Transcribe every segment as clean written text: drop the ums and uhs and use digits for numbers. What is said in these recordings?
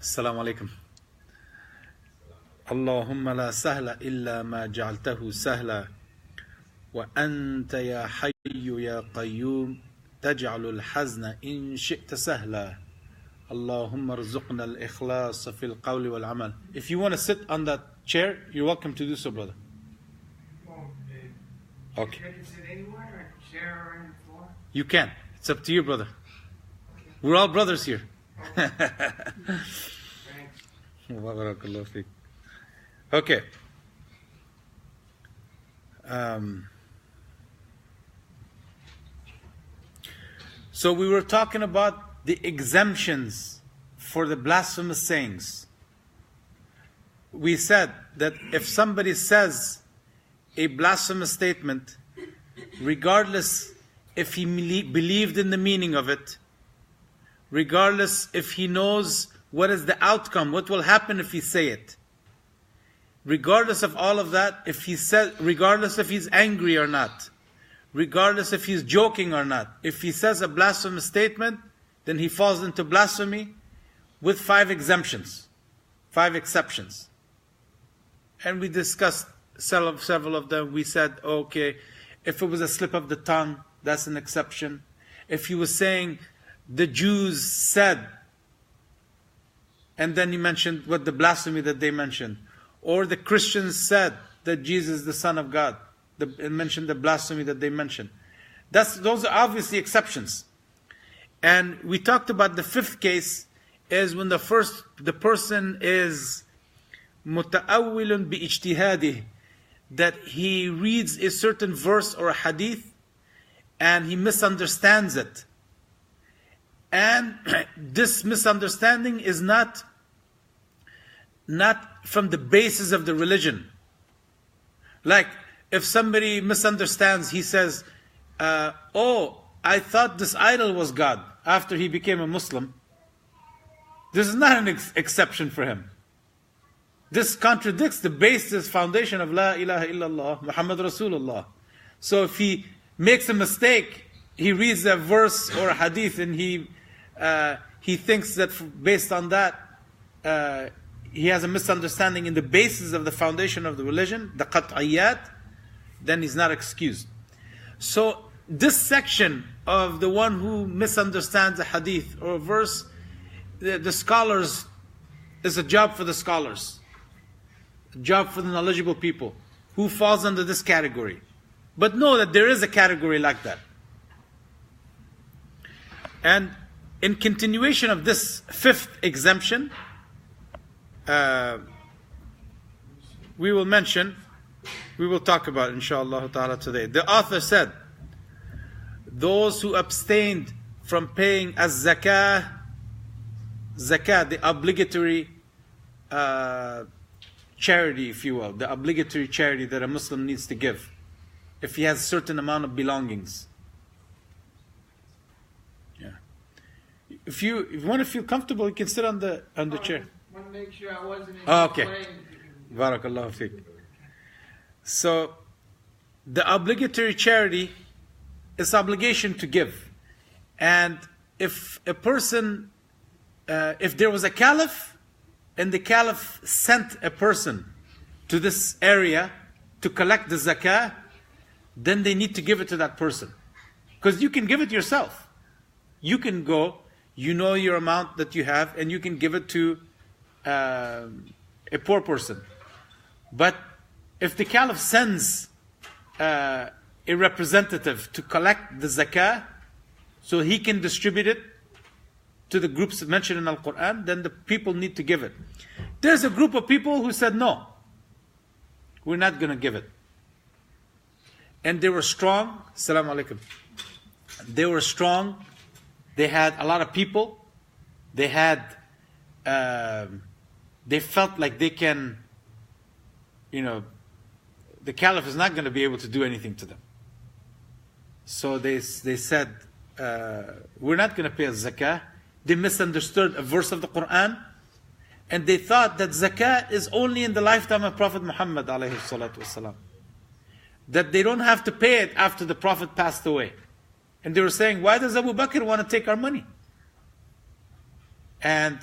Assalamu alaikum. Allahumma la sahla illa ma ja'altahu sahla wa anta ya hayyu ya qayyum taj'alul hazna in shi'ta sahla. Allahumma rzuqna al-ikhlas fil qawli wal amal. If you want to sit on that chair, you're welcome to do so, brother. Okay. I can sit anywhere, a chair or on the floor? You can. It's up to you, brother. We're all brothers here. Okay. So we were talking about the exemptions for the blasphemous sayings. We said that if somebody says a blasphemous statement, regardless if he believed in the meaning of it, regardless if he knows what is the outcome, what will happen if he say it, regardless of all of that, if he says, regardless if he's angry or not, regardless if he's joking or not, if he says a blasphemous statement, then he falls into blasphemy with 5 exemptions, 5 exceptions. And we discussed several of them. We said, okay, if it was a slip of the tongue, that's an exception. If he was saying, the Jews said, and then he mentioned what the blasphemy that they mentioned. Or the Christians said that Jesus is the Son of God. And mentioned the blasphemy that they mentioned. Those are obviously exceptions. And we talked about the 5th case is when the person is muta'awwilun bi-ijtihadih, that he reads a certain verse or a hadith and he misunderstands it. And this misunderstanding is not from the basis of the religion. Like, if somebody misunderstands, he says, oh, I thought this idol was God after he became a Muslim. This is not an exception for him. This contradicts the basis, foundation of La ilaha illallah, Muhammad Rasulullah. So if he makes a mistake, he reads a verse or a hadith and he thinks that based on that, he has a misunderstanding in the basis of the foundation of the religion, the qat'iyat, then he's not excused. So this section of the one who misunderstands a hadith or a verse, the scholars, is a job for the scholars, a job for the knowledgeable people who falls under this category. But know that there is a category like that. And in continuation of this 5th exemption, we will talk about it, inshallah ta'ala, today. The author said, those who abstained from paying Azzakaah, zakat, the obligatory charity, if you will, the obligatory charity that a Muslim needs to give, if he has a certain amount of belongings. Yeah. If you want to feel comfortable, you can sit on the chair. I want to make sure I wasn't in okay. Barakallahu fiqh. So, the obligatory charity is obligation to give. And if a person, if there was a caliph, and the caliph sent a person to this area to collect the zakah, then they need to give it to that person. Because you can give it yourself. You can go, you know your amount that you have, and you can give it to a poor person. But if the caliph sends a representative to collect the zakah, so he can distribute it to the groups mentioned in Al-Quran, then the people need to give it. There's a group of people who said, no, we're not going to give it. And they were strong. Assalamu alaikum. They were strong. They had a lot of people. They had, they felt like they can, the caliph is not going to be able to do anything to them. So they said, we're not going to pay a zakah. They misunderstood a verse of the Quran, and they thought that zakah is only in the lifetime of Prophet Muhammad alayhi salatu wasalam. That they don't have to pay it after the Prophet passed away. And they were saying, why does Abu Bakr want to take our money? And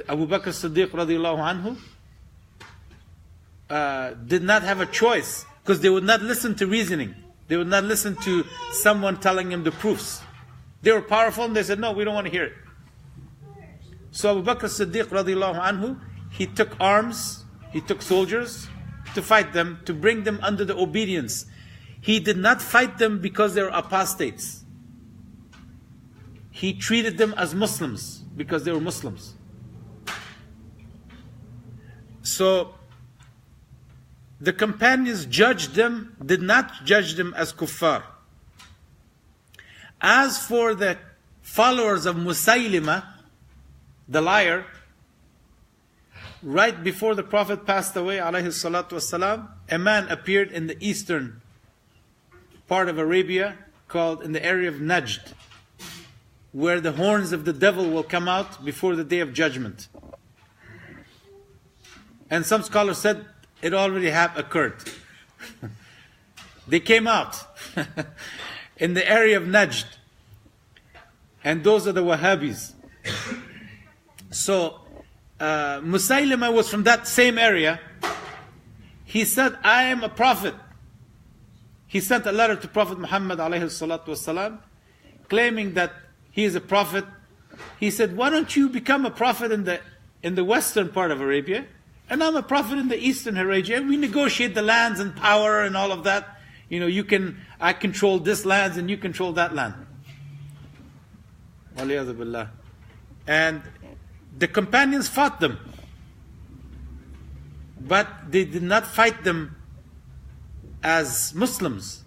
Abu Bakr Siddiq radiallahu anhu did not have a choice, because they would not listen to reasoning. They would not listen to someone telling them the proofs. They were powerful and they said, no, we don't want to hear it. So Abu Bakr Siddiq radiallahu anhu, he took arms, he took soldiers to fight them, to bring them under the obedience. He did not fight them because they were apostates. He treated them as Muslims because they were Muslims. So the companions did not judge them as kuffar. As for the followers of Musaylima, the liar, right before the Prophet passed away, alayhi salatu wasalam, a man appeared in the eastern part of Arabia, called in the area of Najd, where the horns of the devil will come out before the day of judgment. And some scholars said it already occurred. They came out in the area of Najd. And those are the Wahhabis. So, Musaylima was from that same area. He said, I am a prophet. He sent a letter to Prophet Muhammad alayhi salatu wasalam, claiming that he is a prophet. He said, why don't you become a prophet in the western part of Arabia? And I'm a prophet in the eastern Arabia. And we negotiate the lands and power and all of that. You know, I control this land and you control that land. Waliyadu billah. And the companions fought them. But they did not fight them as Muslims,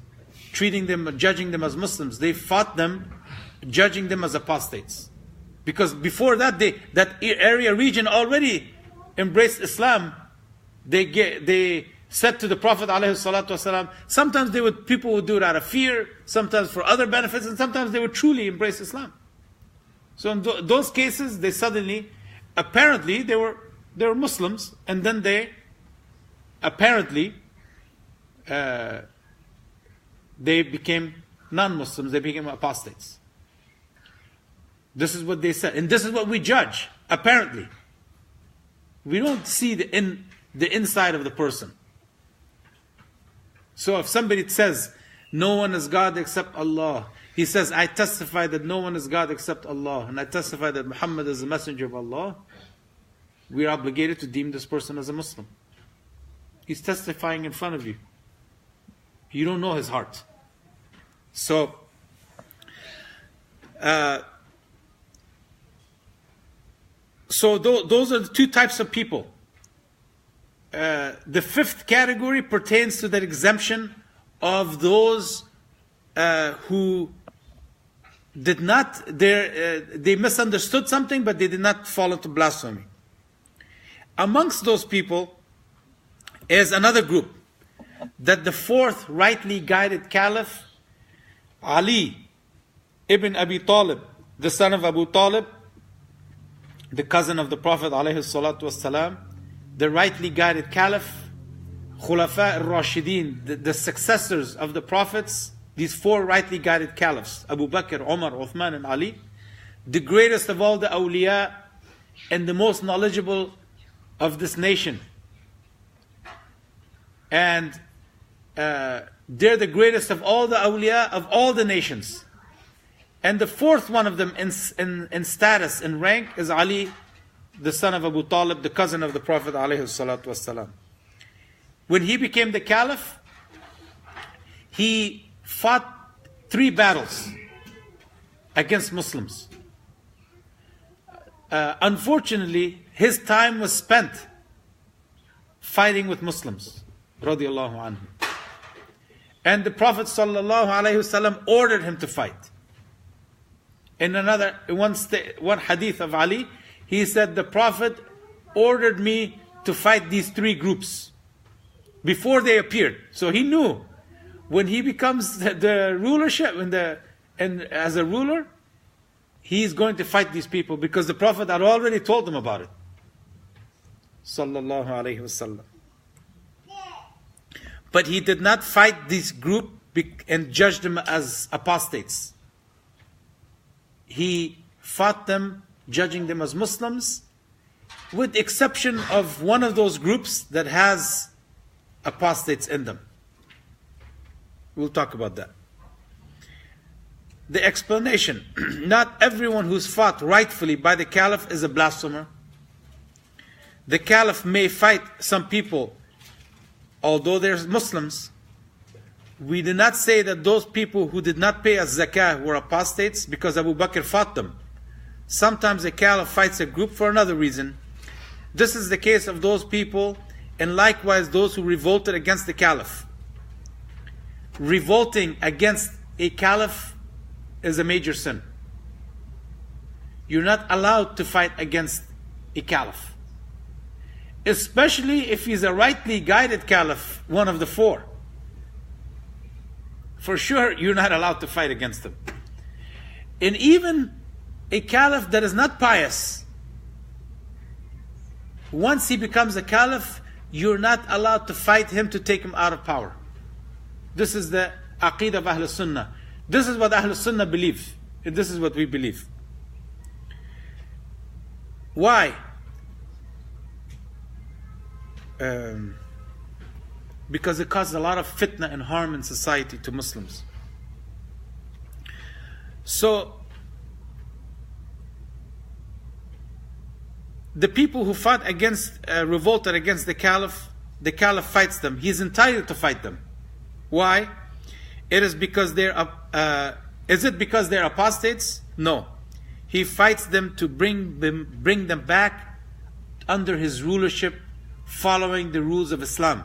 treating them, judging them as Muslims. They fought them, judging them as apostates. Because before that, that area region already embraced Islam. They said to the Prophet ﷺ, sometimes people would do it out of fear, sometimes for other benefits, and sometimes they would truly embrace Islam. So in those cases, they suddenly, apparently, they were Muslims, and then they apparently they became non-Muslims, they became apostates. This is what they said, and this is what we judge, apparently. We don't see the inside of the person. So if somebody says, no one is God except Allah, he says, I testify that no one is God except Allah, and I testify that Muhammad is the messenger of Allah, we are obligated to deem this person as a Muslim. He's testifying in front of you. You don't know his heart. So, those are the two types of people. The fifth category pertains to that exemption of those who did not, they misunderstood something, but they did not fall into blasphemy. Amongst those people is another group, that the fourth rightly guided caliph, Aliy ibn Abi Talib, the son of Abu Talib, the cousin of the Prophet alayhi salatu wasalam, the rightly guided caliph, Khulafa al-Rashidin, the successors of the prophets, these four rightly guided caliphs, Abu Bakr, Umar, Uthmaan and Ali, the greatest of all the awliya and the most knowledgeable of this nation. And they're the greatest of all the awliya of all the nations. And the fourth one of them in status, in rank, is Ali, the son of Abu Talib, the cousin of the Prophet alayhi salatu wasalam. When he became the caliph, he fought 3 battles against Muslims. Unfortunately, his time was spent fighting with Muslims, radiallahu anhu. And the Prophet sallallahu alayhi wasallam ordered him to fight. In one hadith of Ali, he said, the Prophet ordered me to fight these 3 groups before they appeared. So he knew when he becomes the rulership and as a ruler, he's going to fight these people because the Prophet had already told them about it. Sallallahu alayhi wasallam. But he did not fight this group and judge them as apostates. He fought them, judging them as Muslims, with the exception of one of those groups that has apostates in them. We'll talk about that. The explanation: not everyone who's fought rightfully by the Caliph is a blasphemer. The Caliph may fight some people, although they're Muslims. We do not say that those people who did not pay Azzakaah were apostates because Abu Bakr fought them. Sometimes the Caliph fights a group for another reason. This is the case of those people, and likewise those who revolted against the Caliph. Revolting against a Caliph is a major sin. You're not allowed to fight against a Caliph, especially if he's a rightly guided Caliph, one of the four. For sure, you're not allowed to fight against him. And even a Caliph that is not pious, once he becomes a Caliph, you're not allowed to fight him to take him out of power. This is the Aqeedah of Ahl Sunnah. This is what Ahl Sunnah believe. And this is what we believe. Why? Because it causes a lot of fitna and harm in society to Muslims. So, the people who fought against, revolted against the Caliph fights them. He's entitled to fight them. Why? It is because is it because they're apostates? No. He fights them to bring them back under his rulership, following the rules of Islam.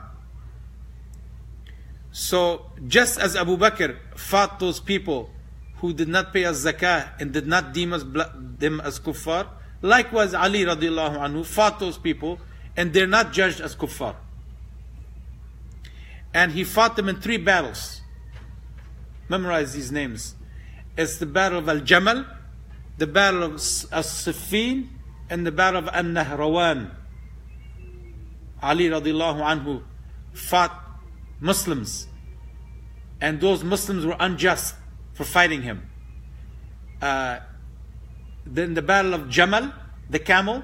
So, just as Abu Bakr fought those people who did not pay Azzakaah and did not deem them as kuffar, likewise Ali radiallahu anhu fought those people and they're not judged as kuffar. And he fought them in 3 battles. Memorize these names. It's the battle of Al-Jamal, the battle of As-Siffin, and the battle of An-Nahrawan. Ali radiallahu anhu fought Muslims, and those Muslims were unjust for fighting him. Then the battle of Jamal, the camel,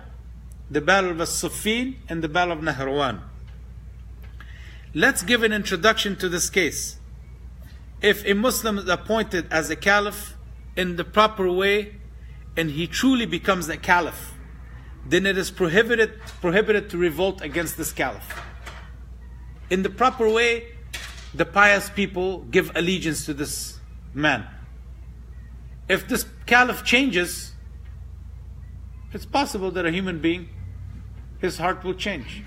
the battle of As-Siffin, and the battle of Nahrawan. Let's give an introduction to this case. If a Muslim is appointed as a Caliph in the proper way, and he truly becomes a Caliph, then it is prohibited to revolt against this Caliph. In the proper way, the pious people give allegiance to this man. If this Caliph changes, it's possible that a human being, his heart will change.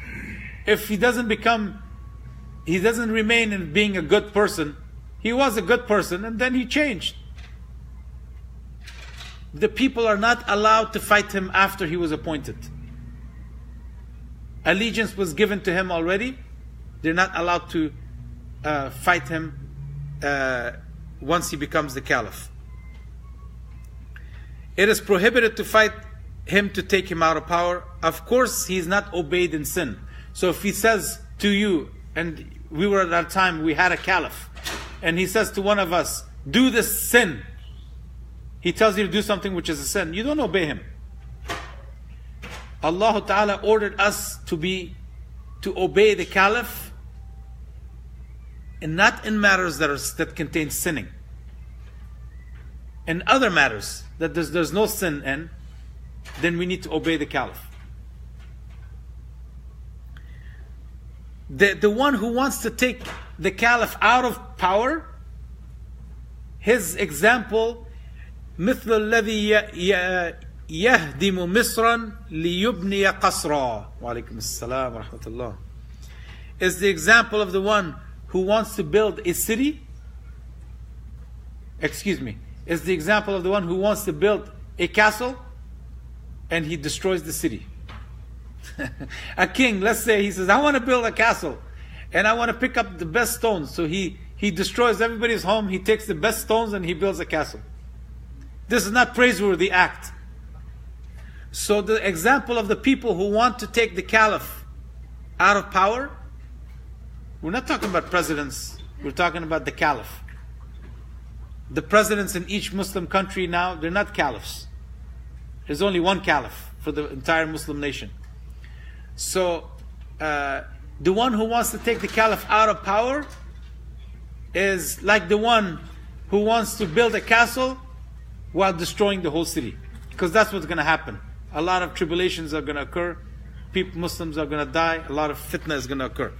If he doesn't remain in being a good person, he was a good person and then he changed. The people are not allowed to fight him after he was appointed. Allegiance was given to him already. They're not allowed to fight him once he becomes the Caliph. It is prohibited to fight him to take him out of power. Of course, he is not obeyed in sin. So if he says to you, and we were at that time, we had a Caliph, and he says to one of us, do this sin. He tells you to do something which is a sin. You don't obey him. Allah Ta'ala ordered us to obey the Caliph, and not in matters that contain sinning. In other matters that there's no sin in, then we need to obey the Caliph. The one who wants to take the Caliph out of power, his example, مثل الذي يهدم مصرا ليبني قصرا وعليكم السلام ورحمة الله, is the example of the one who wants to build a city. Is the example of the one who wants to build a castle and he destroys the city. A king, let's say, he says, I want to build a castle and I want to pick up the best stones. So he destroys everybody's home, he takes the best stones and he builds a castle. This is not praiseworthy act. So the example of the people who want to take the Caliph out of power, we're not talking about presidents, we're talking about the Caliph. The presidents in each Muslim country now, they're not Caliphs. There's only one Caliph for the entire Muslim nation. So, the one who wants to take the caliph out of power is like the one who wants to build a castle while destroying the whole city. Because that's what's going to happen. A lot of tribulations are going to occur. Muslims are going to die. A lot of fitna is going to occur.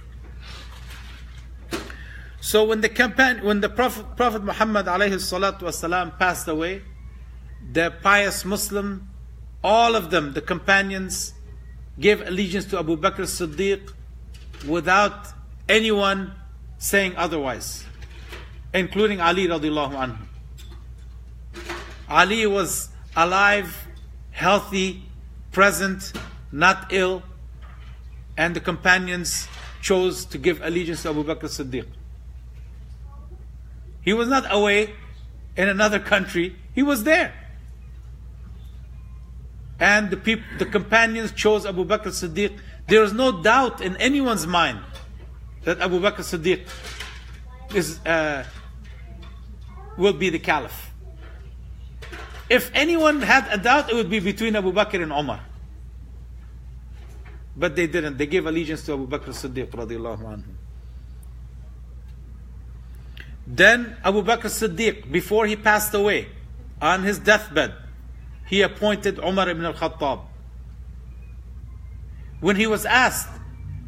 So when the Prophet Muhammad alayhi salatu wasalam passed away, the pious Muslim, all of them, the companions, gave allegiance to Abu Bakr Siddiq without anyone saying otherwise, including Ali radiallahu anhu. Ali was alive, healthy, present, not ill, and the companions chose to give allegiance to Abu Bakr Siddiq. He was not away in another country, he was there. And the companions chose Abu Bakr Siddiq. There is no doubt in anyone's mind that Abu Bakr Siddiq will be the caliph. If anyone had a doubt, it would be between Abu Bakr and Umar. But they didn't. They gave allegiance to Abu Bakr Siddiq radiallahu anhu. Then Abu Bakr Siddiq, before he passed away, on his deathbed, he appointed Umar ibn al-Khattab. When he was asked,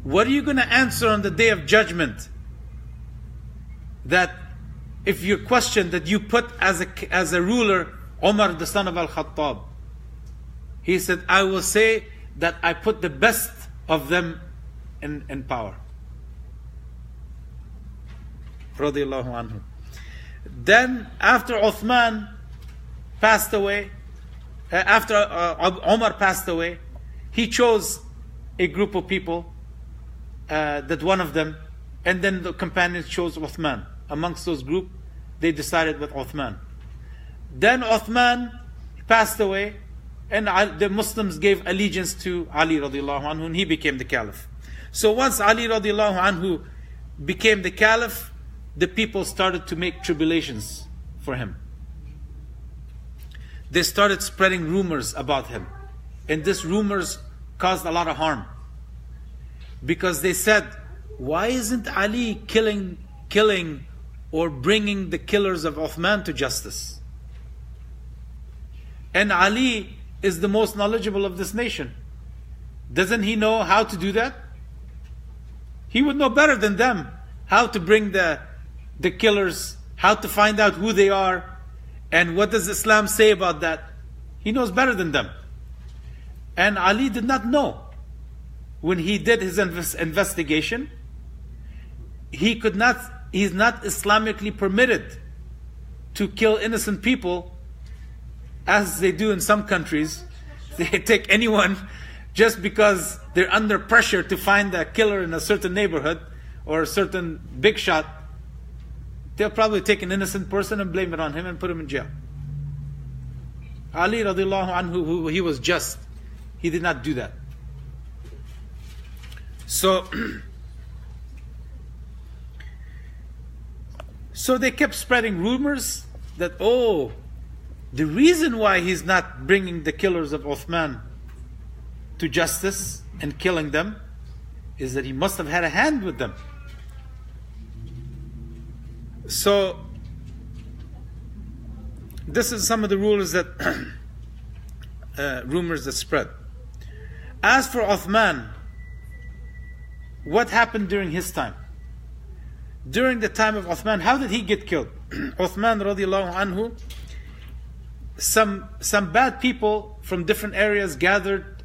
what are you going to answer on the day of judgment? That if you're questioned that you put as a ruler Umar the son of al-Khattab. He said, I will say that I put the best of them in power. Radiallahu anhu. Then after Uthmaan passed away, after Umar passed away, he chose a group of people, that one of them, and then the companions chose Uthmaan. Amongst those group, they decided with Uthmaan. Then Uthmaan passed away, and the Muslims gave allegiance to Ali radiallahu anhu, and he became the caliph. So once Ali radiallahu anhu became the caliph, the people started to make tribulations for him. They started spreading rumors about him, and these rumors caused a lot of harm, because they said, why isn't Ali killing or bringing the killers of Uthman to justice? And Ali is the most knowledgeable of this nation. Doesn't he know how to do that? He would know better than them how to bring the killers, how to find out who they are, and what does Islam say about that. He knows better than them. And Ali did not know. When he did his investigation, he's not Islamically permitted to kill innocent people, as they do in some countries. They take anyone just because they're under pressure to find a killer in a certain neighborhood or a certain big shot. They'll probably take an innocent person and blame it on him and put him in jail. Ali radiallahu anhu, he was just. He did not do that. So they kept spreading rumors that, the reason why he's not bringing the killers of Uthman to justice and killing them is that he must have had a hand with them. So this is some of the rumors that spread. As for Uthman, what happened during his time? During the time of Uthman, how did he get killed? Uthman radiallahu anhu, some bad people from different areas gathered.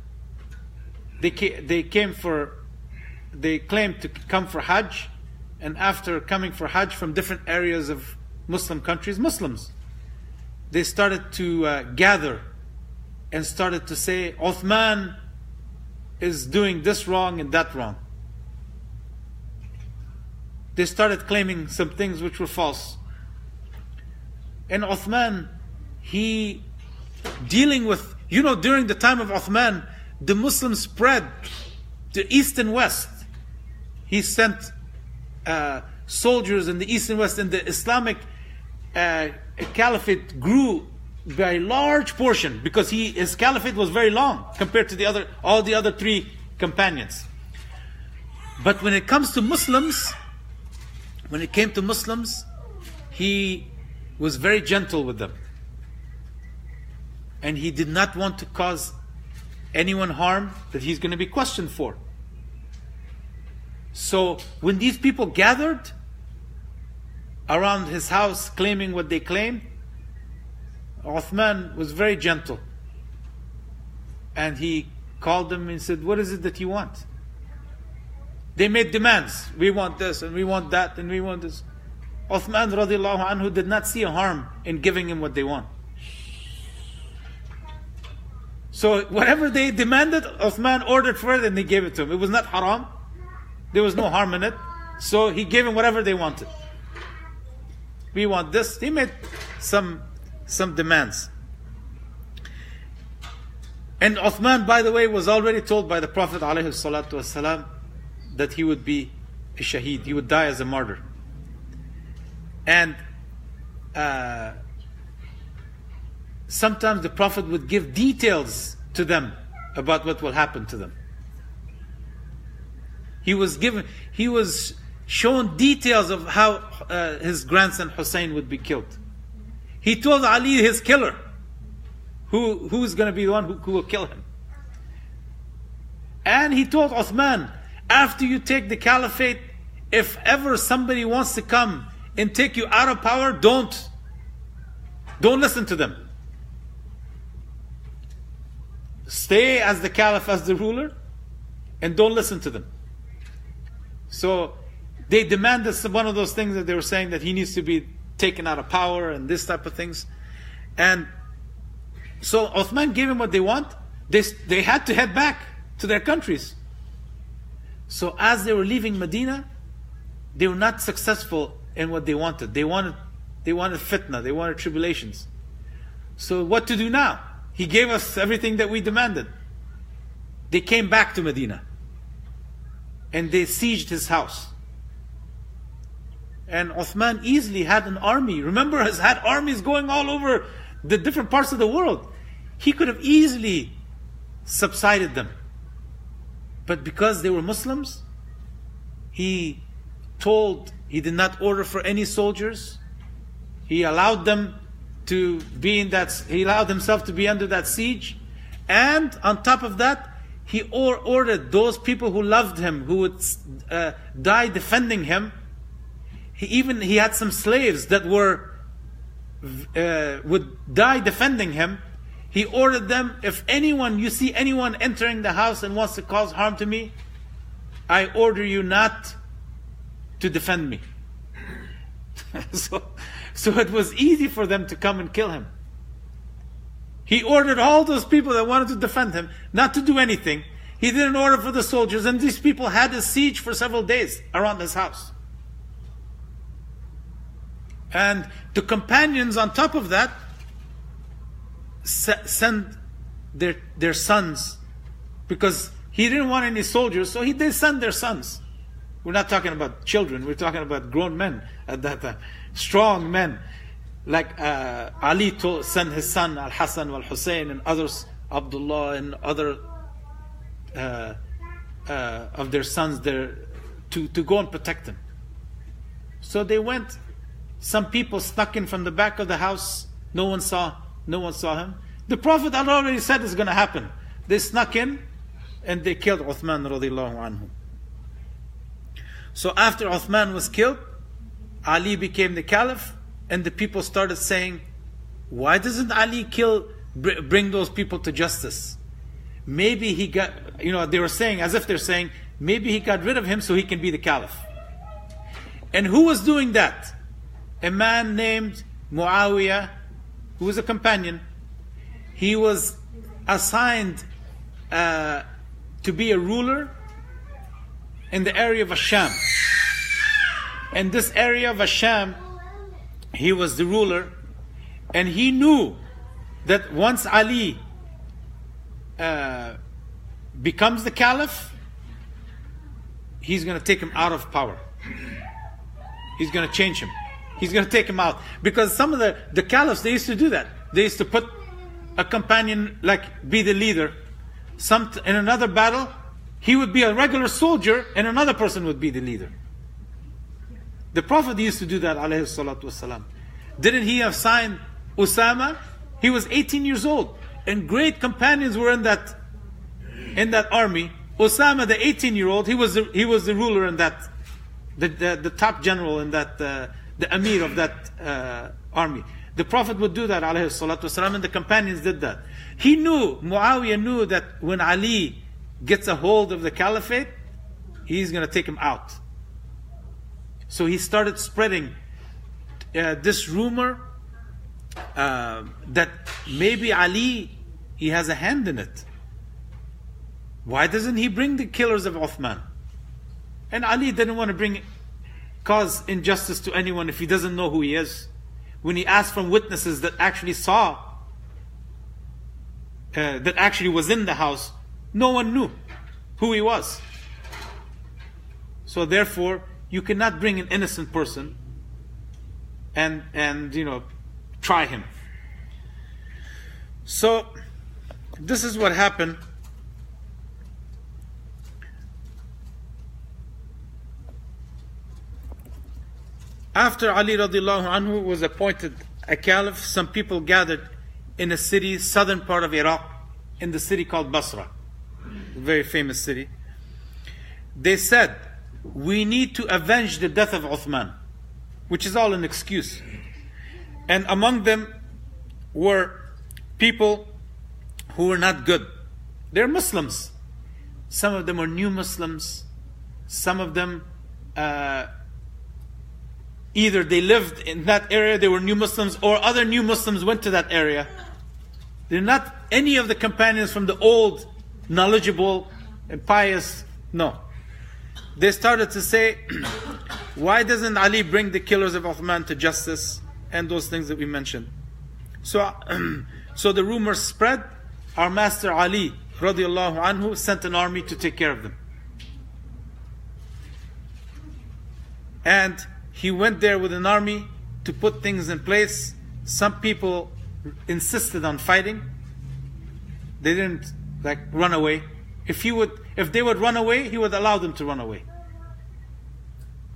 They claimed to come for Hajj, and after coming for Hajj from different areas of Muslim countries, Muslims, they started to gather and started to say, Uthman is doing this wrong and that wrong. They started claiming some things which were false. And Uthman, he dealing with, during the time of Uthman, the Muslims spread to east and west. He sent soldiers in the east and west, and the Islamic Caliphate grew by a large portion, because his Caliphate was very long compared to all the other three companions. But when it comes to Muslims, when it came to Muslims, he was very gentle with them. And he did not want to cause anyone harm that he's going to be questioned for. So when these people gathered around his house claiming what they claimed, Uthmaan was very gentle. And he called them and said, what is it that you want? They made demands. We want this and we want that and we want this. Uthmaan radiallahu anhu did not see a harm in giving him what they want. So whatever they demanded, Uthmaan ordered for it and he gave it to him. It was not haram. There was no harm in it. So he gave him whatever they wanted. We want this. He made some demands. And Uthmaan, by the way, was already told by the Prophet ﷺ that he would be a shaheed. He would die as a martyr. And sometimes the Prophet would give details to them about what will happen to them. He was shown details of how his grandson Hussein would be killed. He told Ali, his killer, who's going to be the one who will kill him. And he told Uthmaan, after you take the Caliphate, if ever somebody wants to come and take you out of power, don't listen to them. Stay as the Caliph, as the ruler, and don't listen to them. So they demanded one of those things that they were saying, that he needs to be taken out of power and this type of things. And so Uthmaan gave him what they want. They had to head back to their countries. So as they were leaving Medina, they were not successful in what they wanted. They wanted fitna, they wanted tribulations. So what to do now? He gave us everything that we demanded. They came back to Medina and they sieged his house. And Uthmaan easily had an army. Remember, has had armies going all over the different parts of the world. He could have easily subsided them. But because they were Muslims, he did not order for any soldiers. He allowed them to be he allowed himself to be under that siege. And on top of that, he ordered those people who loved him, who would die defending him. He had some slaves that would die defending him. He ordered them, if you see anyone entering the house and wants to cause harm to me, I order you not to defend me. So it was easy for them to come and kill him. He ordered all those people that wanted to defend him not to do anything. He didn't order for the soldiers, and these people had a siege for several days around his house. And the companions on top of that sent their sons, because he didn't want any soldiers, so they sent their sons. We're not talking about children, we're talking about grown men at that time, strong men. Like Ali sent his son Al-Hassan Wal-Hussein and others, Abdullah and other of their sons there to go and protect him. So they went. Some people snuck in from the back of the house. No one saw him. The Prophet had already said it's going to happen. They snuck in and they killed Uthmaan radiallahu anhu. So after Uthmaan was killed, Ali became the Caliph, and the people started saying, why doesn't Ali bring those people to justice? Maybe he got, they were saying, as if they're saying, maybe he got rid of him so he can be the Caliph. And who was doing that? A man named Muawiyah, who was a companion. He was assigned to be a ruler in the area of Asham. In this area of Asham, he was the ruler, and he knew that once Ali becomes the Caliph, he's going to take him out of power. He's going to change him. He's going to take him out. Because some of the Caliphs, they used to do that. They used to put a companion, be the leader. In another battle, he would be a regular soldier and another person would be the leader. The Prophet used to do that, alayhi salatu wasalam. Didn't he assign Usama? He was 18 years old, and great companions were in that army. Usama, the 18-year-old, he was the ruler in that, the top general in that, the Amir of that army. The Prophet would do that, alayhi salatu wasalam, and the companions did that. Muawiyah knew that when Ali gets a hold of the Caliphate, he's going to take him out. So he started spreading this rumor that maybe Ali, he has a hand in it. Why doesn't he bring the killers of Uthmaan? And Ali didn't want to cause injustice to anyone if he doesn't know who he is. When he asked from witnesses that actually saw, that actually was in the house, no one knew who he was. So therefore, you cannot bring an innocent person and try him. So this is what happened. After Ali radiallahu anhu was appointed a caliph, some people gathered in a city, southern part of Iraq, in the city called Basra, a very famous city. They said, we need to avenge the death of Uthman, which is all an excuse. And among them were people who were not good. They're Muslims. Some of them were new Muslims. Some of them either they lived in that area, they were new Muslims, or other new Muslims went to that area. They're not any of the companions from the old, knowledgeable and pious. No. They started to say, why doesn't Ali bring the killers of Uthman to justice? And those things that we mentioned. So the rumors spread. Our master Ali radiallahu anhu sent an army to take care of them. And he went there with an army to put things in place. Some people insisted on fighting. They didn't run away. If they would run away, he would allow them to run away.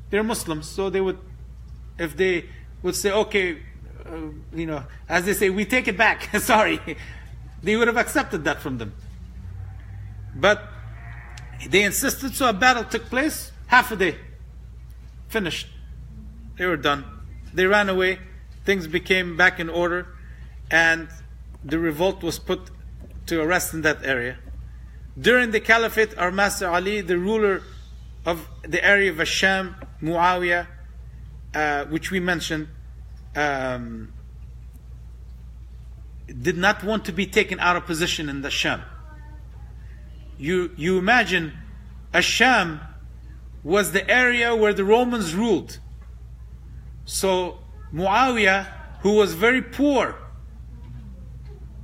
They're Muslims, so if they would say, okay, as they say, we take it back, sorry, they would have accepted that from them. But they insisted, so a battle took place, half a day, finished. They were done. They ran away, things became back in order, and the revolt was put to rest in that area. During the Caliphate, our master Ali, the ruler of the area of Asham, Muawiyah, which we mentioned, did not want to be taken out of position in the Sham. You imagine, Asham was the area where the Romans ruled. So Muawiyah, who was very poor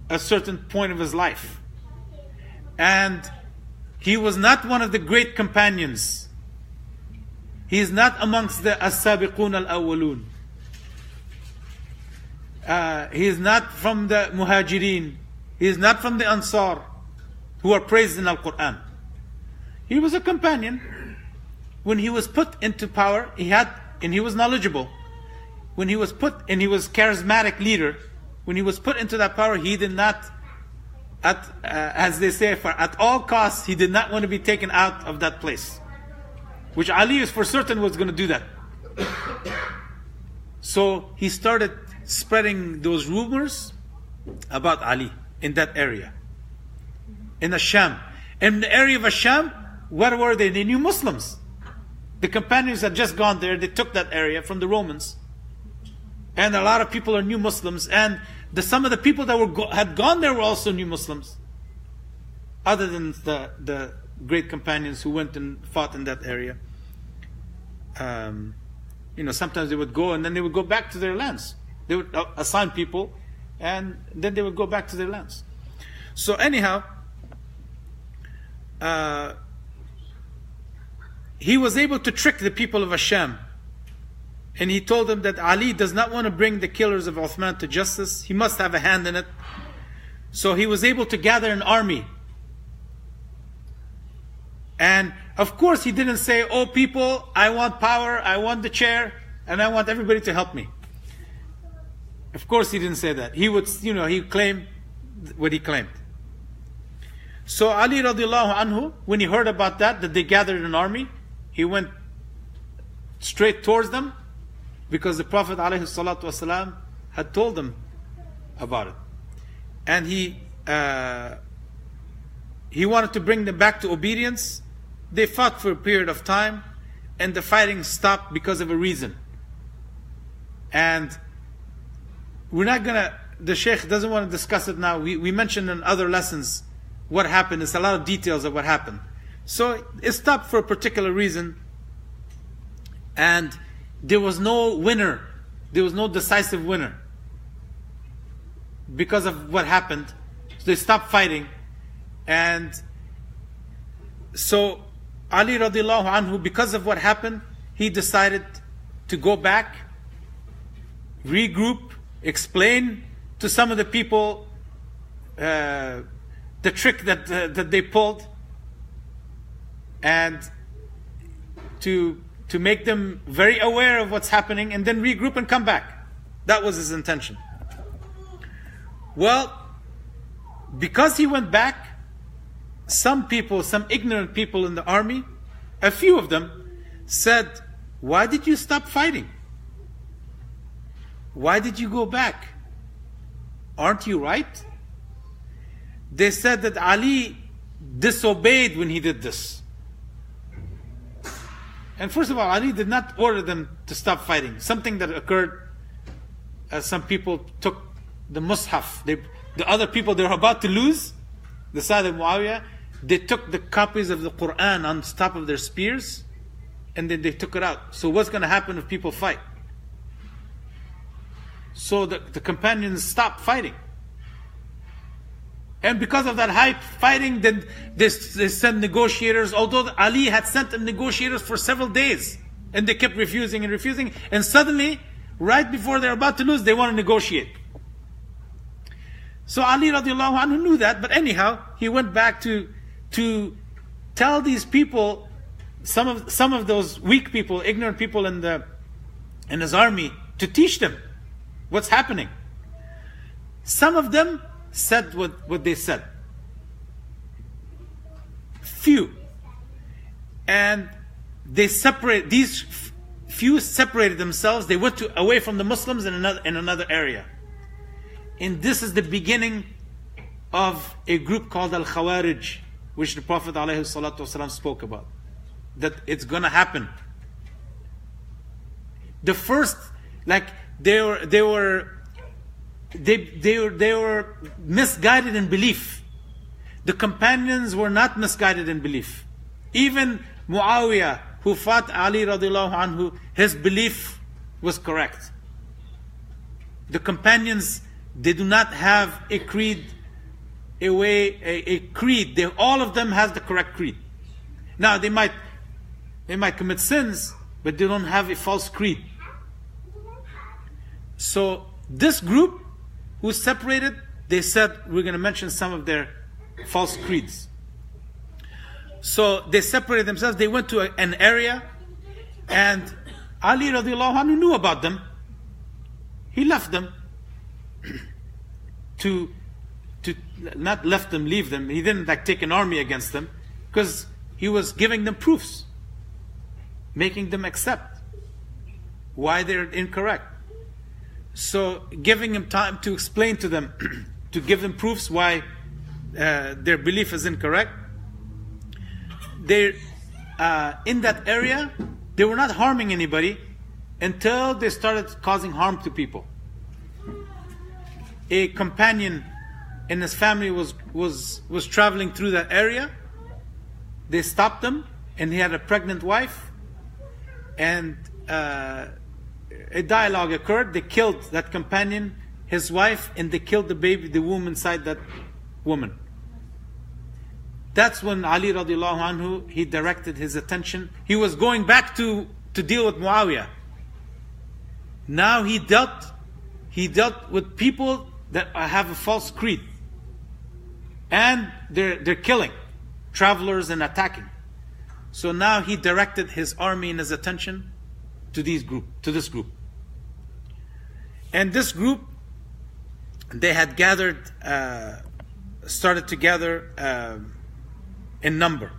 at a certain point of his life, and he was not one of the great companions. He is not amongst the As-Sabiqun al-Awwalun. He is not from the Muhajirin. He is not from the Ansar, who are praised in Al-Quran. He was a companion. When he was put into power, and he was knowledgeable. When he was he was charismatic leader. When he was put into that power, he did not, as they say, at all costs, he did not want to be taken out of that place. Which Ali is for certain was going to do that. So he started spreading those rumors about Ali in that area. In Asham. In the area of Asham, what were they? They knew Muslims. The companions had just gone there. They took that area from the Romans. And a lot of people are new Muslims. And some of the people that had gone there were also new Muslims. Other than the great companions who went and fought in that area. Sometimes they would go and then they would go back to their lands. They would assign people and then they would go back to their lands. So anyhow, he was able to trick the people of Asham. And he told them that Ali does not want to bring the killers of Uthman to justice. He must have a hand in it. So he was able to gather an army. And of course he didn't say, oh people, I want power, I want the chair, and I want everybody to help me. Of course he didn't say that. He would, he claimed what he claimed. So Ali radiallahu anhu, when he heard about that they gathered an army, he went straight towards them, because the Prophet alayhi salatu wasalam had told them about it. And he wanted to bring them back to obedience. They fought for a period of time, and the fighting stopped because of a reason. And the Shaykh doesn't want to discuss it now. We mentioned in other lessons what happened. It's a lot of details of what happened. So it stopped for a particular reason, and there was no winner. There was no decisive winner because of what happened. So they stopped fighting. And so Ali radiallahu anhu, because of what happened, he decided to go back, regroup, explain to some of the people the trick that they pulled, and to make them very aware of what's happening, and then regroup and come back. That was his intention. Well, because he went back, some ignorant people in the army, a few of them said, why did you stop fighting? Why did you go back? Aren't you right? They said that Ali disobeyed when he did this. And first of all, Ali did not order them to stop fighting. Something that occurred, some people took the mushaf. The other people they were about to lose, the side of Muawiyah, they took the copies of the Quran on top of their spears, and then they took it out. So what's going to happen if people fight? So the companions stopped fighting. And because of that high fighting, then they sent negotiators, although Ali had sent them negotiators for several days, and they kept refusing and refusing, and suddenly, right before they're about to lose, they want to negotiate. So Ali radiallahu anhu knew that, but anyhow, he went back to tell these people, some of those weak people, ignorant people in his army, to teach them what's happening. Some of them said what they said. Few. And these few separated themselves. They went away from the Muslims in another area. And this is the beginning of a group called Al-Khawaarij, which the Prophet ﷺ spoke about. That it's going to happen. The first, they were misguided in belief. The companions were not misguided in belief. Even Muawiyah, who fought Ali radiallahu anhu, his belief was correct. The companions, they do not have a creed, a creed. All of them has the correct creed. Now they might commit sins, but they don't have a false creed. So this group who separated, they said, we're going to mention some of their false creeds. So they separated themselves. They went to an area, and Ali radiallahu anhu knew about them. He left them to not left them, leave them. He didn't take an army against them, because he was giving them proofs, making them accept why they're incorrect. So giving him time to explain to them, to give them proofs why their belief is incorrect. They in that area, they were not harming anybody until they started causing harm to people. A companion and his family was traveling through that area. They stopped him, and he had a pregnant wife, and a dialogue occurred. They killed that companion, his wife, and they killed the baby, the womb inside that woman. That's when Ali radiallahu anhu, he directed his attention. He was going back to deal with Muawiyah. Now he dealt with people that have a false creed, and they're killing travelers and attacking. So now he directed his army and his attention to this group. And this group, they had started to gather in number.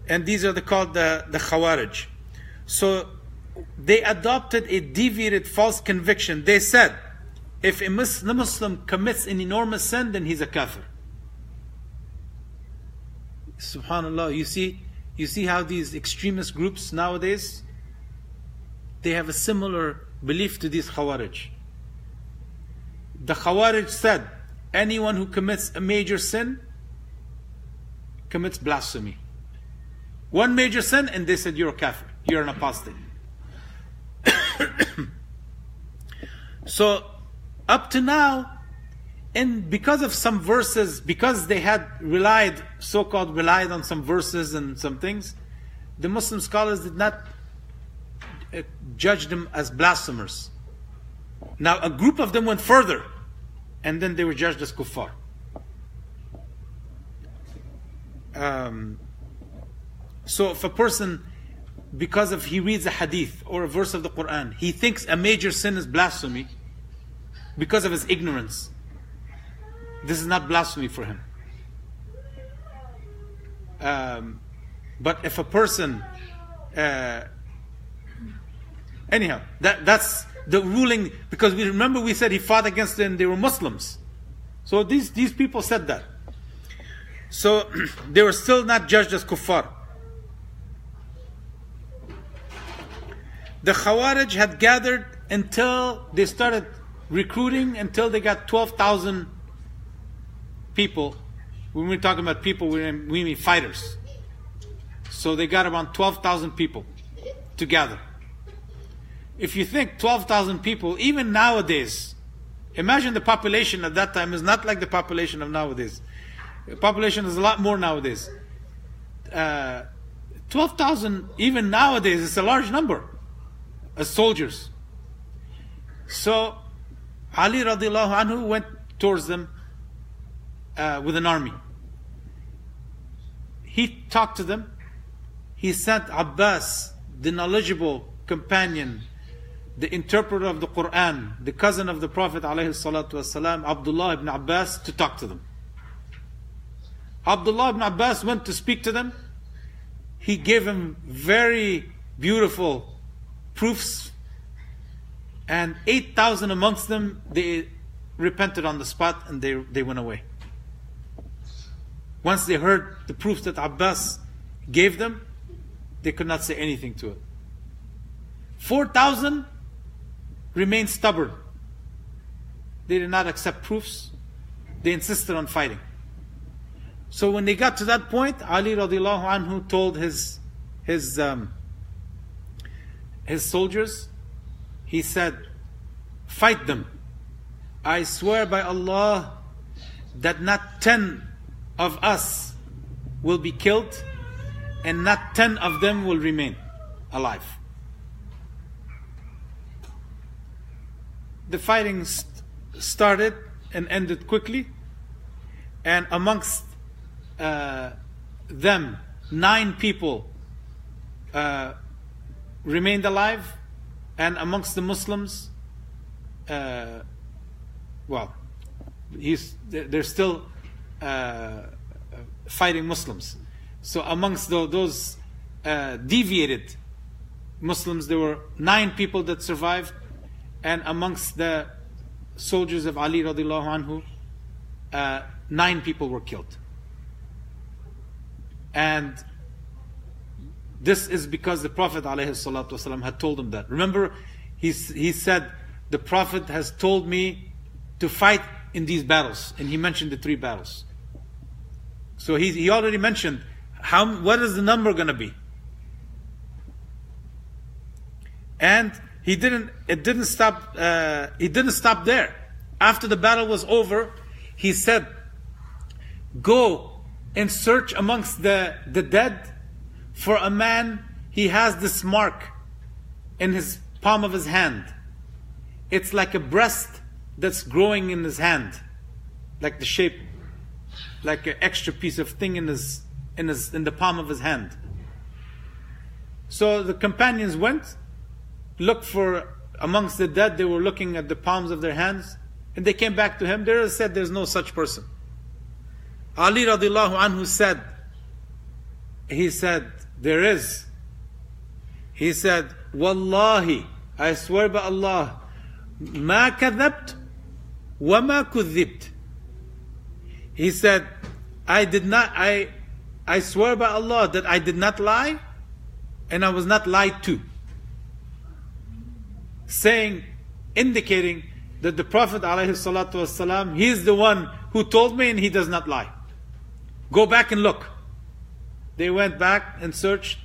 And these are called the Khawaarij. So they adopted a deviated false conviction. They said, if a Muslim commits an enormous sin, then he's a kafir. Subhanallah, you see how these extremist groups nowadays, they have a similar belief to these Khawaarij. The Khawaarij said, anyone who commits a major sin commits blasphemy. One major sin, and they said, you're a kafir, you're an apostate. So, up to now, and because of some verses, because they had so-called relied on some verses and some things, the Muslim scholars did not judge them as blasphemers. Now, a group of them went further, and then they were judged as kuffar. So if a person, because of he reads a hadith or a verse of the Quran, he thinks a major sin is blasphemy because of his ignorance, this is not blasphemy for him. But if a person, anyhow, that's the ruling, because we said he fought against them, they were Muslims. So these people said that. So they were still not judged as kuffar. The Khawarij had gathered until they started recruiting, until they got 12,000 people. When we're talking about people, we mean fighters. So they got around 12,000 people to gather. If you think 12,000 people, even nowadays, imagine the population at that time is not like the population of nowadays. The population is a lot more nowadays. 12,000, even nowadays, is a large number as soldiers. So Ali radiallahu anhu went towards them with an army. He talked to them. He sent Abbas, the knowledgeable companion, the interpreter of the Quran, the cousin of the Prophet ﷺ, Abdullah ibn Abbas, to talk to them. Abdullah ibn Abbas went to speak to them. He gave him very beautiful proofs, and 8,000 amongst them, they repented on the spot and they went away. Once they heard the proofs that Abbas gave them, they could not say anything to it. 4,000 remained stubborn. They did not accept proofs. They insisted on fighting. So when they got to that point, Ali radiallahu anhu told his soldiers, he said, fight them. I swear by Allah that not 10 of us will be killed and not 10 of them will remain alive. The fighting started and ended quickly, and amongst them, 9 people remained alive, and amongst the Muslims, they're still fighting Muslims. So amongst those deviated Muslims, there were 9 people that survived, and amongst the soldiers of Ali radiallahu anhu, 9 people were killed. And this is because the Prophet ﷺ had told him that. Remember, he said, the Prophet has told me to fight in these battles. And he mentioned the 3 battles. So he already mentioned what is the number going to be. And he didn't stop there. After the battle was over, he said, go and search amongst the dead for a man. He has this mark in his palm of his hand. It's like a breast that's growing in his hand, like the shape, like an extra piece of thing in the palm of his hand. So the companions went, looked for amongst the dead. They were looking at the palms of their hands, and they came back to him. They said, there's no such person. Ali radiallahu anhu said, there is. He said, Wallahi, I swear by Allah, ma kadhabt wa ma kudhibt. He said, I swear by Allah that I did not lie, and I was not lied to. Indicating that the Prophet ﷺ, he is the one who told me and he does not lie. Go back and look. They went back and searched,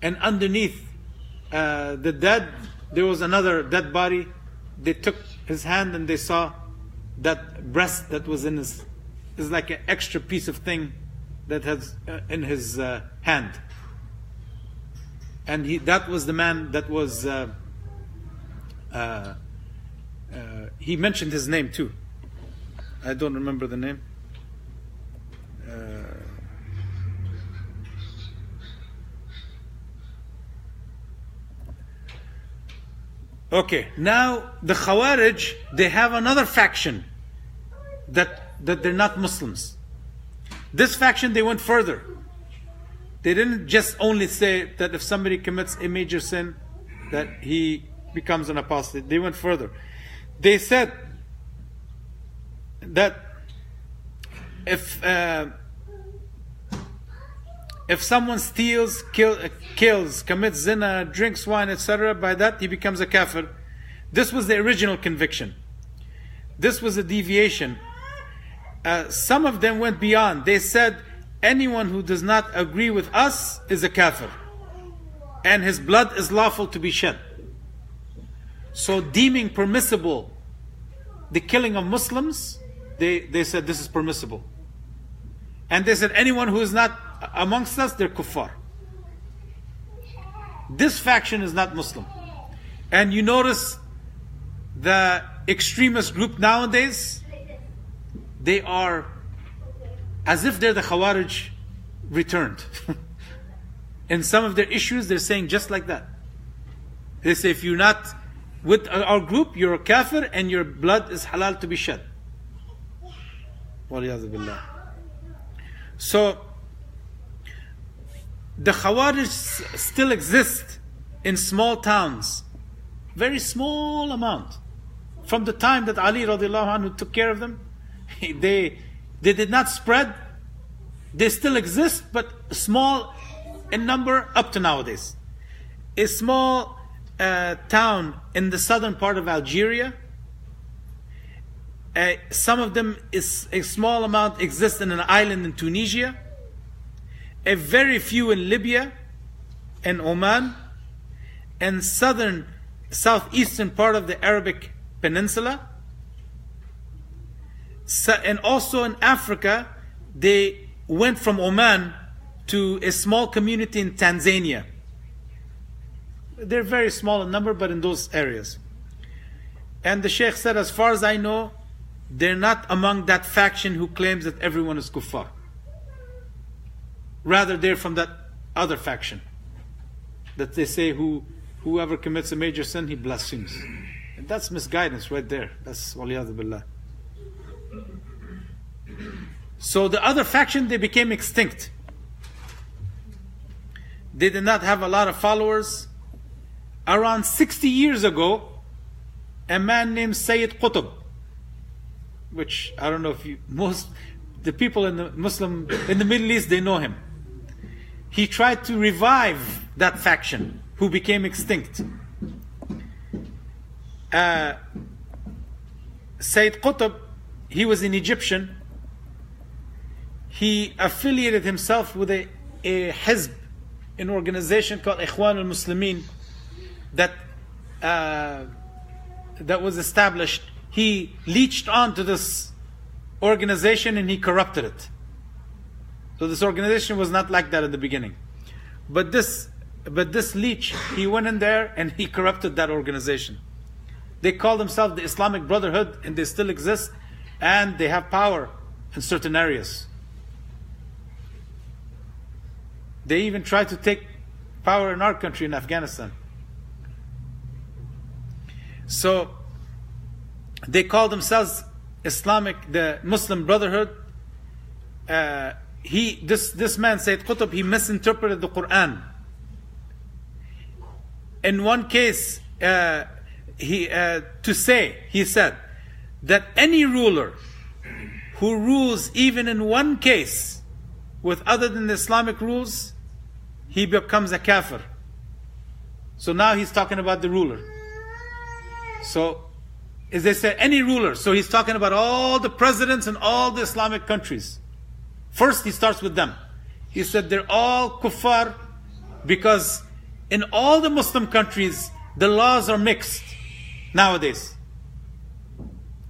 and underneath the dead, there was another dead body. They took his hand and they saw that breast that was in his, is like an extra piece of thing that has in his hand. And that was the man that was, he mentioned his name too. I don't remember the name. Okay, now the Khawaarij, they have another faction that they're not Muslims. This faction, they went further. They didn't just only say that if somebody commits a major sin, that he becomes an apostate. They went further. They said that if someone steals, kills, commits zina, drinks wine, etc., by that he becomes a kafir. This was the original conviction. This was a deviation. Some of them went beyond. They said anyone who does not agree with us is a kafir, and his blood is lawful to be shed. So deeming permissible the killing of Muslims, they said this is permissible. And they said anyone who is not amongst us, they're kuffar. This faction is not Muslim. And you notice the extremist group nowadays, they are as if they're the Khawaarij returned. In some of their issues, they're saying just like that. They say if you're not with our group, you're a kafir and your blood is halal to be shed. Waliyadu billah. So the Khawaarij still exist in small towns, very small amount. From the time that Ali radiallahu anhu took care of them, they did not spread. They still exist, but small in number up to nowadays. A small town in the southern part of Algeria. Some of them, is a small amount exist in an island in Tunisia. A very few in Libya and Oman, and southeastern part of the Arabic Peninsula. And also in Africa, they went from Oman to a small community in Tanzania. They're very small in number, but in those areas. And the Sheikh said, as far as I know, they're not among that faction who claims that everyone is kuffar. Rather, they're from that other faction that they say whoever commits a major sin, he blasphemes. And that's misguidance right there. That's waliyadu billah. So the other faction, they became extinct. They did not have a lot of followers. Around 60 years ago, a man named Sayyid Qutb, which I don't know if the people in the Middle East, they know him. He tried to revive that faction who became extinct. Sayyid Qutb, he was an Egyptian. He affiliated himself with a hizb, an organization called Ikhwan al-Muslimin that was established. He leached onto this organization and he corrupted it. So this organization was not like that at the beginning. But this leech, he went in there and he corrupted that organization. They call themselves the Islamic Brotherhood, and they still exist, and they have power in certain areas. They even try to take power in our country, in Afghanistan. So they call themselves the Muslim Brotherhood. This man, Sayyid Qutb, he misinterpreted the Quran. In one case, he said that any ruler who rules even in one case with other than the Islamic rules, he becomes a kafir. So now he's talking about the ruler. So, as they say, any ruler. So he's talking about all the presidents in all the Islamic countries. First, he starts with them. He said they're all kuffar because in all the Muslim countries, the laws are mixed nowadays.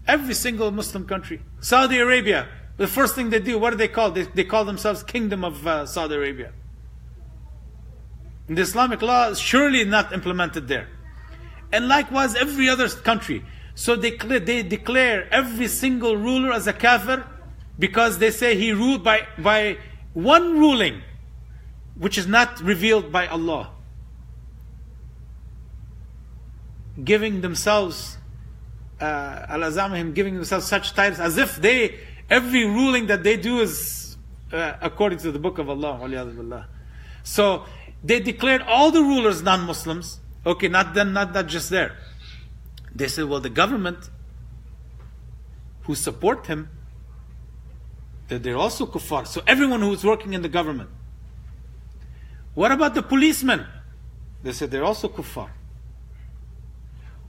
Every single Muslim country. Saudi Arabia, the first thing they do, what do they call? They call themselves Kingdom of Saudi Arabia. And the Islamic law is surely not implemented there. And likewise, every other country. So they declare every single ruler as a kafir because they say he ruled by one ruling which is not revealed by Allah. Giving themselves giving themselves such titles as if every ruling that they do is according to the book of Allah. So they declared all the rulers non-Muslims. Okay, not just there. They said, well, the government who support him, that they're also kuffar. So everyone who's working in the government. What about the policemen? They said they're also kuffar.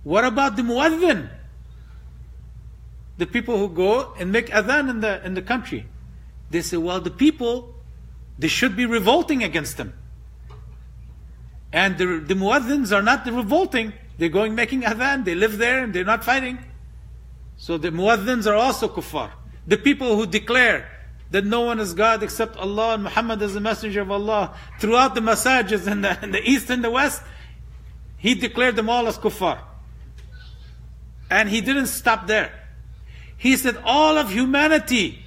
What about the muadhin? The people who go and make adhan in the country. They say, well, the people, they should be revolting against them. And the muadhins are not revolting. They're going making adhan. They live there and they're not fighting. So the muadhins are also kuffar. The people who declare that no one is God except Allah and Muhammad is the messenger of Allah throughout the masajids in the east and the west, he declared them all as kuffar. And he didn't stop there. He said all of humanity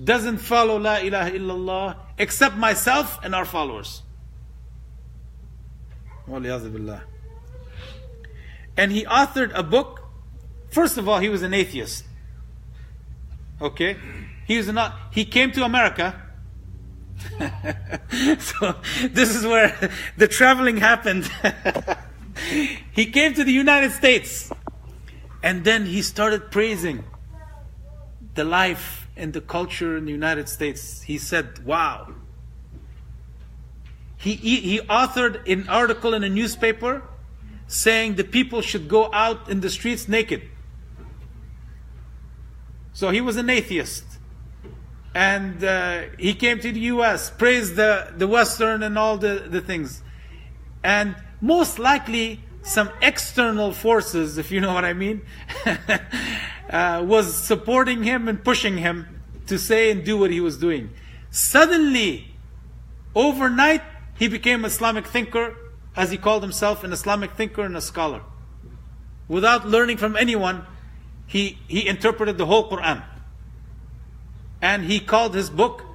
doesn't follow La ilaha illallah except myself and our followers. And he authored a book. First of all, he was an atheist. Okay? He came to America. So this is where the traveling happened. He came to the United States. And then he started praising the life and the culture in the United States. He said, wow. He authored an article in a newspaper saying the people should go out in the streets naked. So he was an atheist. And he came to the US, praised the Western and all the things. And most likely some external forces, if you know what I mean, was supporting him and pushing him to say and do what he was doing. Suddenly, overnight, he became an Islamic thinker, as he called himself, an Islamic thinker and a scholar. Without learning from anyone, he interpreted the whole Quran. And he called his book,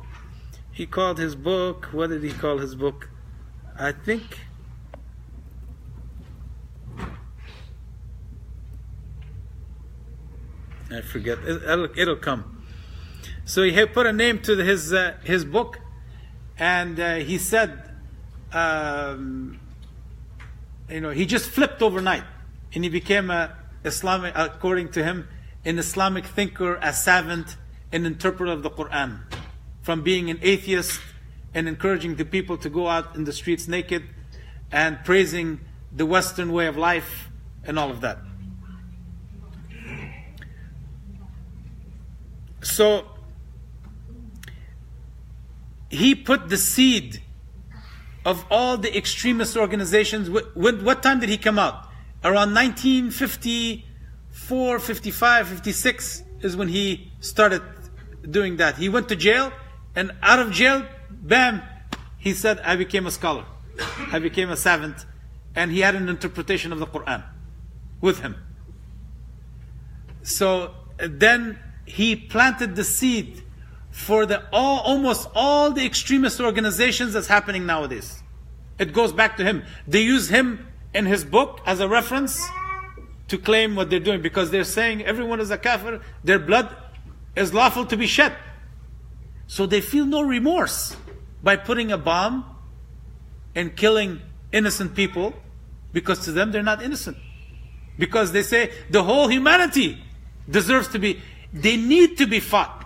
what did he call his book? I think, I forget, it'll come. So he put a name to his book, and he said, he just flipped overnight, and he became Islamic, according to him, an Islamic thinker, a savant, an interpreter of the Quran, from being an atheist and encouraging the people to go out in the streets naked and praising the Western way of life and all of that. So he put the seed of all the extremist organizations. What time did he come out? Around 1954, 55, 56 is when he started doing that. He went to jail, and out of jail, bam, he said, I became a scholar. I became a savant. And he had an interpretation of the Quran with him. So then he planted the seed for almost all the extremist organizations that's happening nowadays. It goes back to him. They use him in his book as a reference to claim what they're doing, because they're saying everyone is a kafir, their blood is lawful to be shed. So they feel no remorse by putting a bomb and killing innocent people, because to them they're not innocent. Because they say the whole humanity deserves to be, they need to be fought.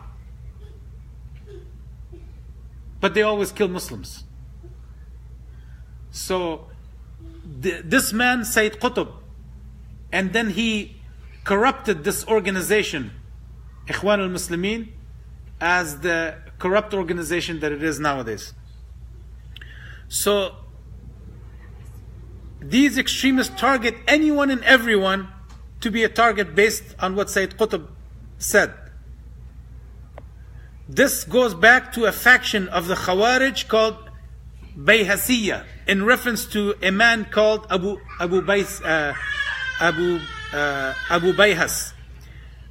But they always kill Muslims. So this man, Sayyid Qutb, and then he corrupted this organization, Ikhwan al-Muslimin, as the corrupt organization that it is nowadays. So these extremists target anyone and everyone to be a target based on what Sayyid Qutb said. This goes back to a faction of the Khawaarij called Bayhasiyya, in reference to a man called Abu Bayhas.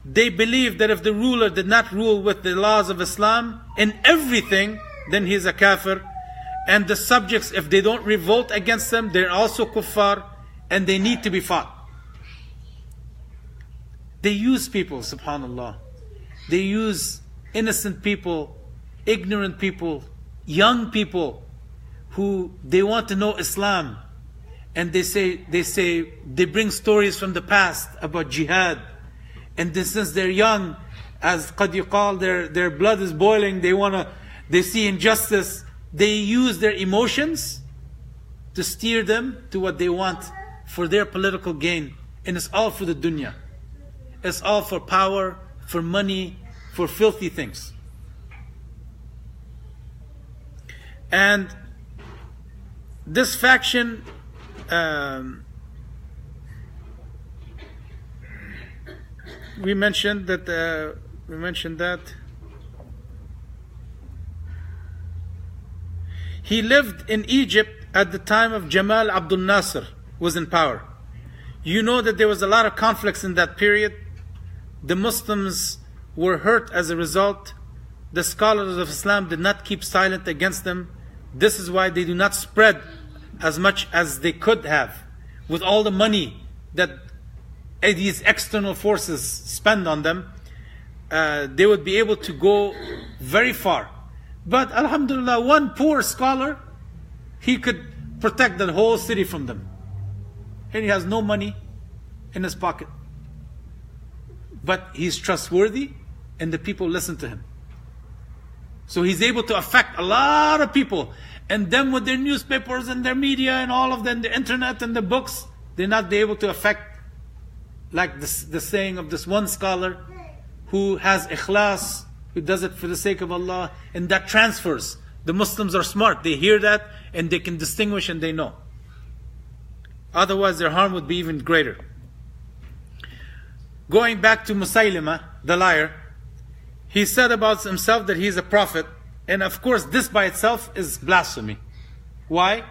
They believe that if the ruler did not rule with the laws of Islam in everything, then he is a kafir. And the subjects, if they don't revolt against them, they're also kuffar, and they need to be fought. They use people, subhanallah. They use innocent people, ignorant people, young people who they want to know Islam. And they bring stories from the past about jihad. And then since they're young, as qad yuqal, their blood is boiling, they see injustice, they use their emotions to steer them to what they want for their political gain. And it's all for the dunya. It's all for power, for money, for filthy things. And this faction we mentioned that he lived in Egypt at the time of Jamal Abdul Nasser was in power. You know that there was a lot of conflicts in that period. The Muslims were hurt as a result. The scholars of Islam did not keep silent against them. This is why they do not spread as much as they could have. With all the money that these external forces spend on them, they would be able to go very far. But alhamdulillah, one poor scholar, he could protect the whole city from them. And he has no money in his pocket. But he's trustworthy, and the people listen to him. So he's able to affect a lot of people. And them with their newspapers and their media and all of them, the internet and the books, they're not able to affect, like the saying of this one scholar who has ikhlas, who does it for the sake of Allah, and that transfers. The Muslims are smart. They hear that and they can distinguish and they know. Otherwise their harm would be even greater. Going back to Musaylima, the liar, he said about himself that he is a prophet. And of course this by itself is blasphemy. Why?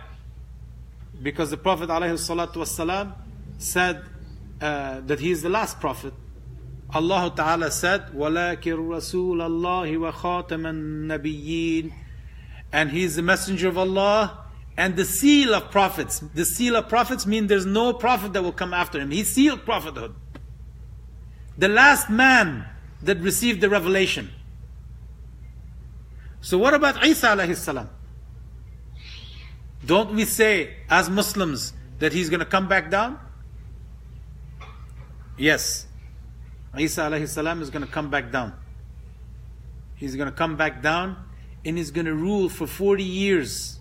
Because the Prophet ﷺ said that he is the last prophet. Allah Ta'ala said, وَلَكِنْ رَسُولَ اللَّهِ وَخَاتَمَ النَّبِيِّينَ, and he is the messenger of Allah and the seal of prophets. The seal of prophets means there's no prophet that will come after him. He sealed prophethood. The last man that received the revelation. So what about Isa alayhi salam? Don't we say as Muslims that he's going to come back down? Yes. Isa alayhi salam is going to come back down. He's going to come back down and he's going to rule for 40 years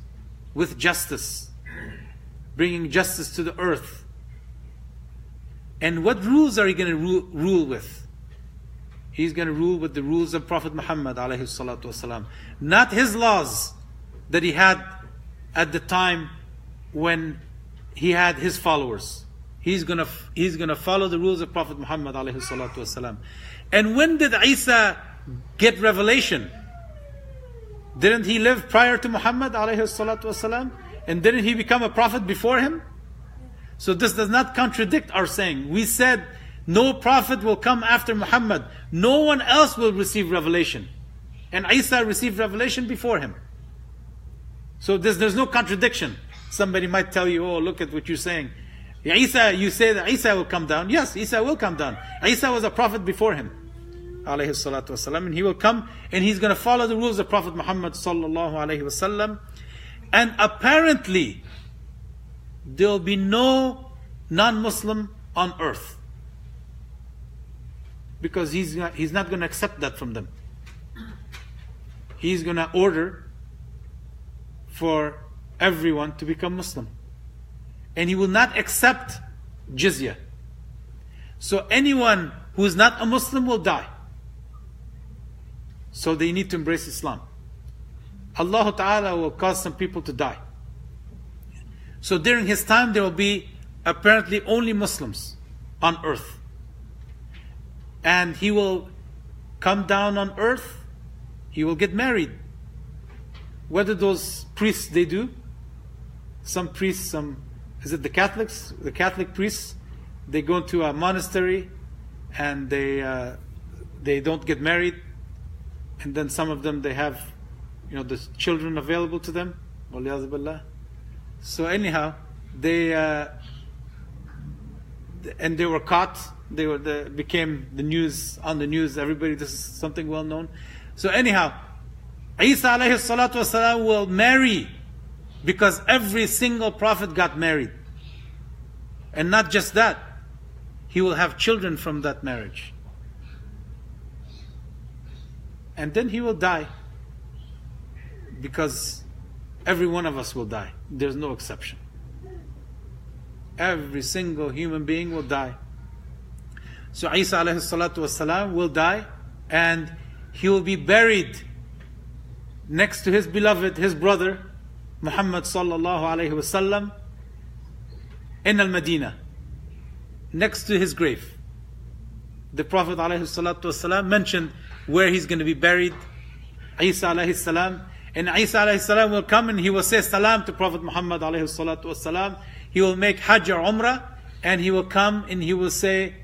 with justice, bringing justice to the earth. And what rules are he going to rule with? He's going to rule with the rules of Prophet Muhammad alayhi salatu wasalam. Not his laws that he had at the time when he had his followers. He's going to follow the rules of Prophet Muhammad alayhi salatu wasalam. And when did Isa get revelation? Didn't he live prior to Muhammad alayhi salatu wasalam? And didn't he become a prophet before him? So this does not contradict our saying. We said no prophet will come after Muhammad. No one else will receive revelation. And Isa received revelation before him. So there's no contradiction. Somebody might tell you, oh, look at what you're saying. Isa, you say that Isa will come down. Yes, Isa will come down. Isa was a prophet before him, alayhi salatu wasalam, and he will come and he's going to follow the rules of Prophet Muhammad sallallahu alayhi wasallam. And apparently, there will be no non-Muslim on earth, because he's not going to accept that from them. He's going to order for everyone to become Muslim. And he will not accept jizya. So anyone who is not a Muslim will die. So they need to embrace Islam. Allah Ta'ala will cause some people to die. So during his time there will be apparently only Muslims on earth. And he will come down on earth, he will get married. What do those priests they do? Some priests, is it the Catholics? The Catholic priests, they go to a monastery and they don't get married, and then some of them they have, the children available to them. Waliyadhu billah. So anyhow, they were caught. They became on the news. Everybody, this is something well known. So anyhow, Isa alayhi salatu wasalam will marry, because every single prophet got married. And not just that, he will have children from that marriage. And then he will die, because every one of us will die. There's no exception. Every single human being will die. So Isa alayhi salatu wasalam will die, and he will be buried next to his beloved, his brother, Muhammad sallallahu alayhi wasallam, in al-Madinah, next to his grave. The Prophet alayhi salatu wasalam mentioned where he's going to be buried, Isa alayhi salam. And Isa alayhi salam will come and he will say salam to Prophet Muhammad alayhi salatu wasalam. He will make Hajj or Umrah, and he will come and he will say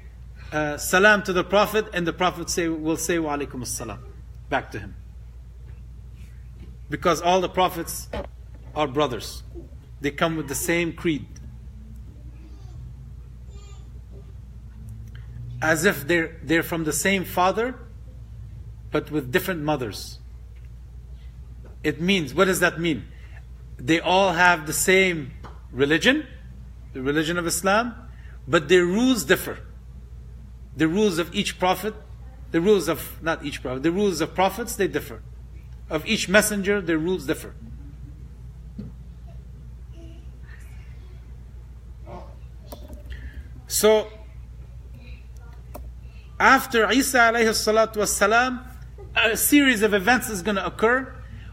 salam to the Prophet, and the Prophet will say wa alaikum as-salam back to him. Because all the prophets are brothers. They come with the same creed. As if they're from the same father, but with different mothers. It means, what does that mean? They all have the same religion, the religion of Islam, but their rules differ. The rules of each prophet, the rules of prophets, they differ. Of each messenger, their rules differ. So, after Isa alayhi salatu wasalam, a series of events is going to occur.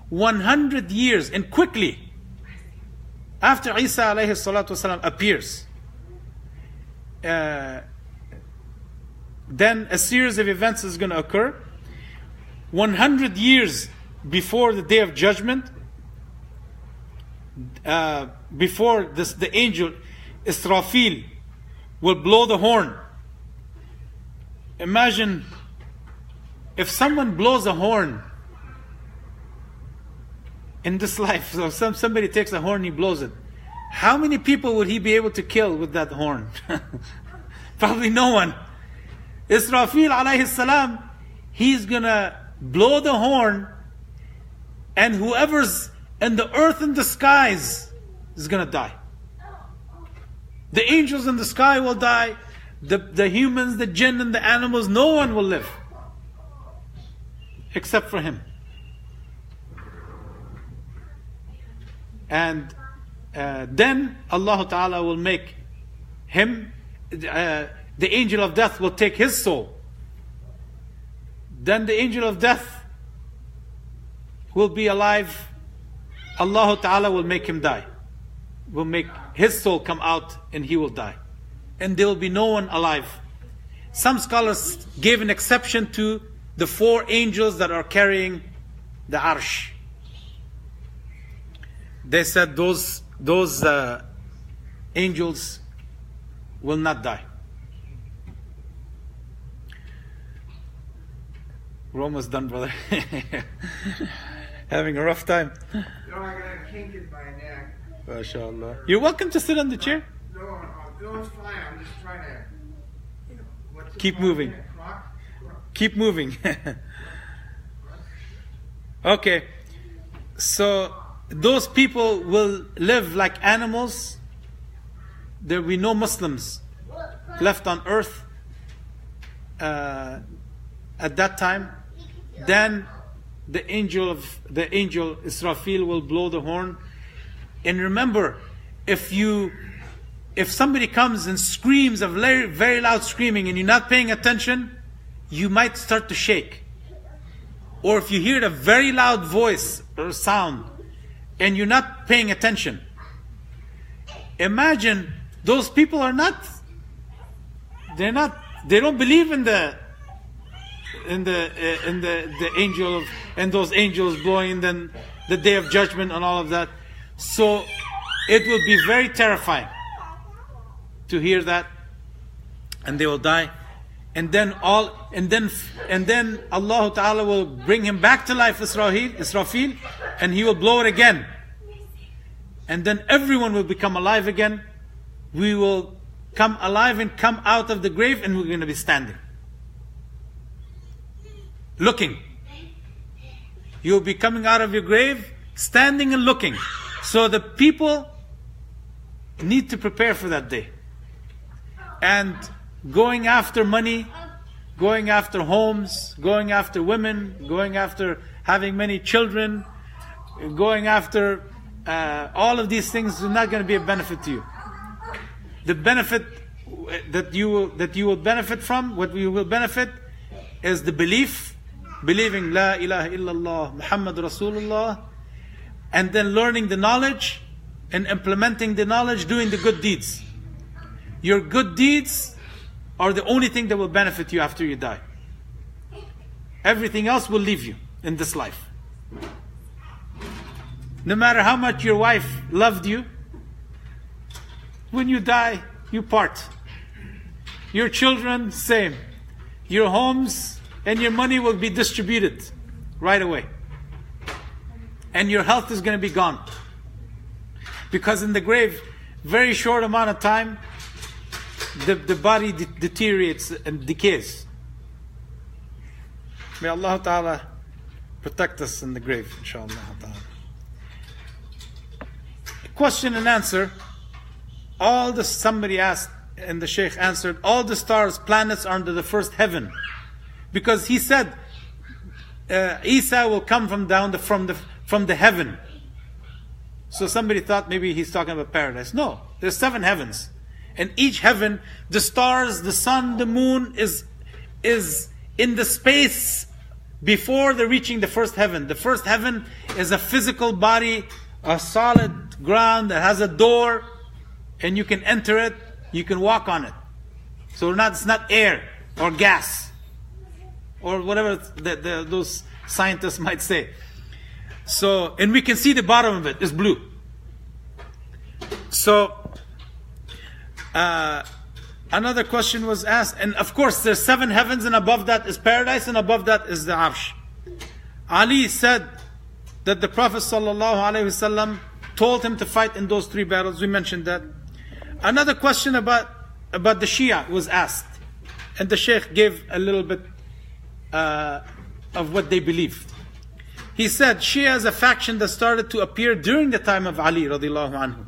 100 years, and quickly, after Isa alayhi salatu wasalam appears, then a series of events is going to occur. 100 years before the Day of Judgment, before the angel Israfil will blow the horn. Imagine if someone blows a horn in this life. So somebody takes a horn, he blows it. How many people would he be able to kill with that horn? Probably no one. Israfil alayhi salam, he's gonna blow the horn, and whoever's in the earth and the skies is gonna die. The angels in the sky will die. The humans, the jinn and the animals, no one will live except for him. And then Allah Ta'ala will make him, the angel of death will take his soul. Then the angel of death will be alive. Allah Ta'ala will make him die. Will make his soul come out and he will die. And there will be no one alive. Some scholars gave an exception to the 4 angels that are carrying the Arsh. They said those angels will not die. We're almost done, brother. Having a rough time. No, I got kinked in my neck. MashaAllah. You're welcome to sit on the chair. No, it's fine. I'm just trying to, Keep moving. Keep moving. Okay. So those people will live like animals. There will be no Muslims left on earth at that time. Then the angel Israfil will blow the horn. And remember, if somebody comes and screams a very, very loud screaming and you're not paying attention, you might start to shake. Or if you hear a very loud voice or sound and you're not paying attention, imagine those people they don't believe in the angel and those angels blowing, then the day of judgment and all of that. So it will be very terrifying to hear that, and they will die. And then Allah Ta'ala will bring him back to life, Israfil, and he will blow it again. And then everyone will become alive again. We will come alive and come out of the grave, and we're going to be standing, looking. You'll be coming out of your grave, standing and looking. So the people need to prepare for that day. And going after money, going after homes, going after women, going after having many children, going after all of these things is not going to be a benefit to you. The benefit that you will benefit from, what we will benefit, is the believing La ilaha illallah Muhammad Rasulullah, and then learning the knowledge and implementing the knowledge, doing the good deeds. Your good deeds are the only thing that will benefit you after you die. Everything else will leave you in this life. No matter how much your wife loved you, when you die, you part. Your children, same. Your homes and your money will be distributed right away. And your health is going to be gone. Because in the grave, very short amount of time, the body deteriorates and decays. May Allah Ta'ala protect us in the grave, inshallah ta'ala. Question and answer. Somebody asked, and the Shaykh answered, all the stars, planets are under the first heaven. Because he said, Isa will come from the heaven. So somebody thought maybe he's talking about paradise. No, there's 7 heavens. And each heaven, the stars, the sun, the moon is in the space before they're reaching the first heaven. The first heaven is a physical body, a solid ground that has a door, and you can enter it, you can walk on it. So it's not air or gas or whatever those scientists might say. So, and we can see the bottom of it is blue. So, another question was asked, and of course there's 7 heavens, and above that is paradise, and above that is the Arsh. Ali said that the Prophet ﷺ told him to fight in those 3 battles. We mentioned that. Another question about the Shia was asked, and the Shaykh gave a little bit of what they believed. He said, Shia is a faction that started to appear during the time of Ali radiallahu anhu.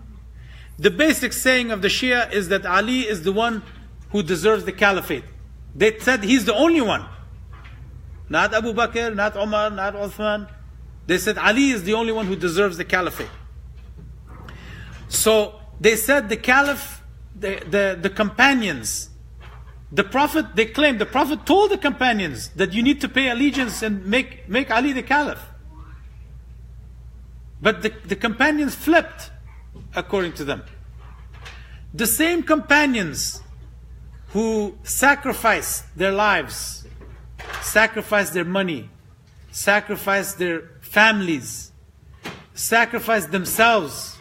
The basic saying of the Shia is that Ali is the one who deserves the Caliphate. They said he's the only one. Not Abu Bakr, not Umar, not Uthmaan. They said Ali is the only one who deserves the Caliphate. So they said the Caliph, the companions, the Prophet, they claimed the Prophet told the companions that you need to pay allegiance and make Ali the Caliph. But the companions flipped, according to them. The same companions who sacrificed their lives, sacrificed their money, sacrificed their families, sacrificed themselves,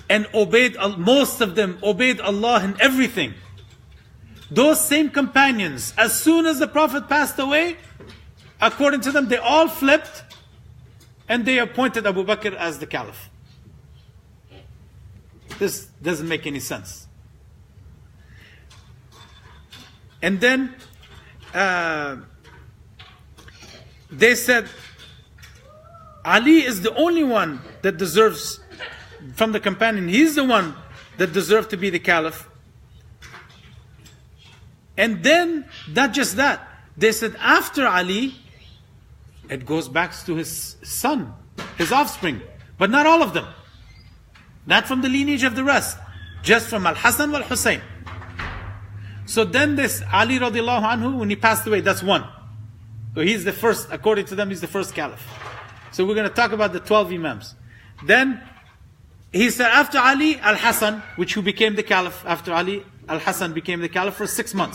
and most of them obeyed Allah in everything. Those same companions, as soon as the Prophet passed away, according to them, they all flipped and they appointed Abu Bakr as the Caliph. This doesn't make any sense. And then they said, Ali is the only one that deserves, from the companion, he's the one that deserved to be the caliph. And then, not just that, they said after Ali, it goes back to his son, his offspring. But not all of them. Not from the lineage of the rest. Just from Al-Hasan wal-Hussein. So then this Ali radiallahu anhu, when he passed away, that's one. So he's the first, according to them, he's the first caliph. So we're going to talk about the 12 imams. Then, he said after Ali, Al-Hasan, who became the caliph after Ali, Al-Hasan became the caliph for 6 months.